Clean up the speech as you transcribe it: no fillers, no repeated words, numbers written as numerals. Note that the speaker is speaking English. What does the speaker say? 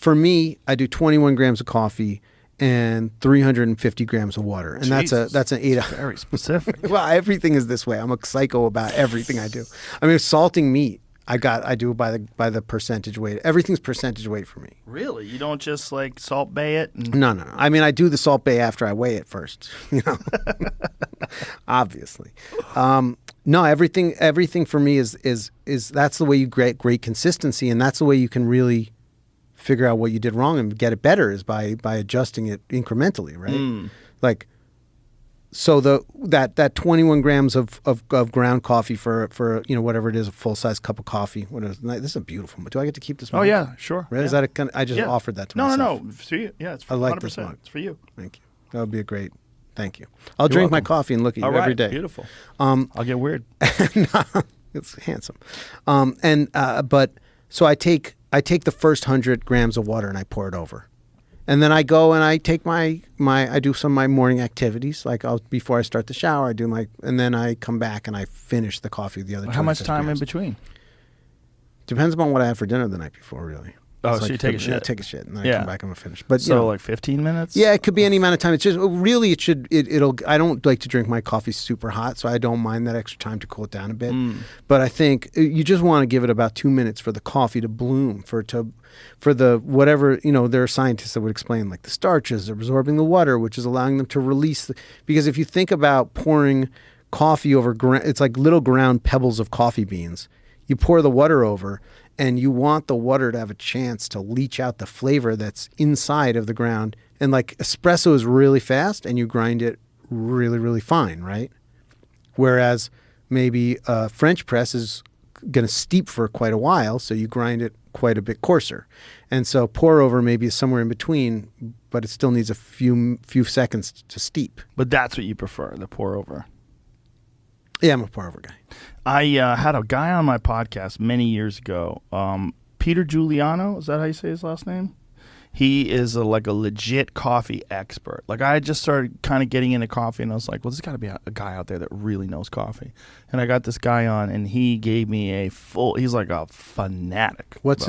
for me, I do 21 grams of coffee and 350 grams of water, and Jesus. that's an 8. Very specific. Well, everything is this way. I'm a psycho about everything I do. I mean, salting meat, I do it by the percentage weight. Everything's percentage weight for me. Really? You don't just like Salt Bay it? And... No. I mean, I do the Salt Bay after I weigh it first. You know, obviously. No, everything for me is that's the way you get great consistency, and that's the way you can really figure out what you did wrong and get it better is by adjusting it incrementally, right? Like, so that 21 grams of ground coffee for whatever it is, a full size cup of coffee. This is a beautiful. Do I get to keep this mug? Oh yeah, sure. Really? Yeah. Is that I just offered that to myself. No. It's for you. Yeah, it's for I like 100%. this mug. It's for you. Thank you. That would be a great. Thank you. I'll You're drink my welcome. coffee and look at you every day. Beautiful. I'll get weird. It's handsome. But so I take the first 100 grams of water and I pour it over. And then I go and I take I do some of my morning activities. Like before I start the shower, and then I come back and I finish the coffee with the other. How much 25 time grams. in between? Depends upon what I had for dinner the night before, really. Oh, It's so you take a shit. I take a shit and then I come back and I'm finished. But so like 15 minutes? Yeah, it could be any amount of time. It's just really it'll. I don't like to drink my coffee super hot, so I don't mind that extra time to cool it down a bit. But I think you just want to give it about 2 minutes for the coffee to bloom, for the whatever, there are scientists that would explain like the starches are absorbing the water, which is allowing them to release. Because if you think about pouring coffee over, it's like little ground pebbles of coffee beans. You pour the water over, and you want the water to have a chance to leach out the flavor that's inside of the ground. And like espresso is really fast, and you grind it really, really fine, right? Whereas maybe French press is going to steep for quite a while, so you grind it quite a bit coarser. And so pour over maybe is somewhere in between, but it still needs a few seconds to steep. But that's what you prefer, the pour over. Yeah, I'm a pour over guy. I had a guy on my podcast many years ago, Peter Giuliano. Is that how you say his last name? He is like a legit coffee expert. Like I just started kind of getting into coffee, and I was like, well, there's got to be a guy out there that really knows coffee. And I got this guy on, and he gave me he's like a fanatic. What's